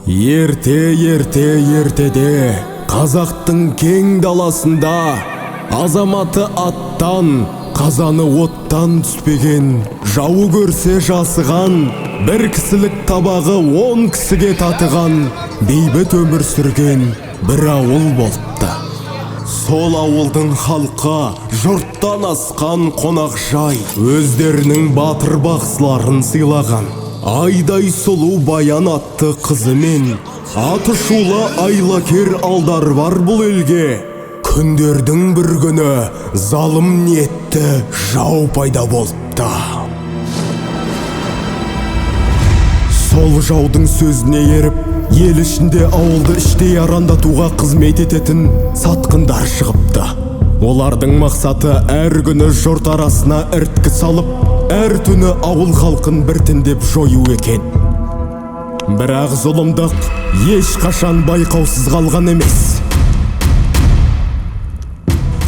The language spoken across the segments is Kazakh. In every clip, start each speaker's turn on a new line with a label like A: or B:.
A: Ертеде қазақтың кең даласында азаматы аттан, қазаны оттан түспеген, жауы көрсе жасыған, бір кісілік табағы 10 кісіге татыған, бейбіт өмір сүрген бір ауыл болыпты. Сол ауылдың халқы жұрттан асқан қонақжай, өздерінің батыр бақсыларын сыйлаған. Айдай сұлу баян атты қызымен аты шулы айлакер алдар бар бұл елге. Күндердің бір күні залым ниетті жау пайда болыпты. Сол жаудың сөзіне еріп, ел ішінде ауылды іштей арандатуға қызмет ететін сатқындар шығыпты. Олардың мақсаты әр күні жұрт арасына ірткі салып, әр түні ауыл халқын біртіндеп жою екен. Бірақ зұлымдық ешқашан байқаусыз қалған емес.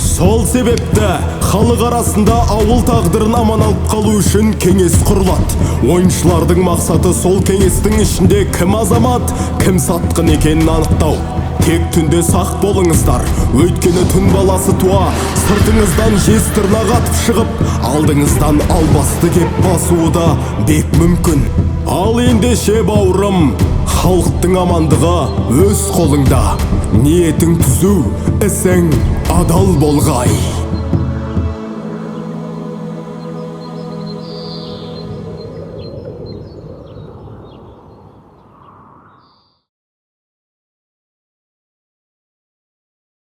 A: Сол себепті халық арасында ауыл тағдырын аман алып қалу үшін кеңес құрылады. Ойыншылардың мақсаты сол кеңестің ішінде кім азамат, кім сатқын екенін анықтау. Тек түнде сақ болыңыздар, өйткені түн баласы туа, сыртыңыздан жез тырнақ атып шығып, алдыңыздан албасты кеп басуы да бек мүмкін. Ал ендеше бауырым, халықтың амандығы өз қолыңда. Ниетің түзу, ісің адал болғай.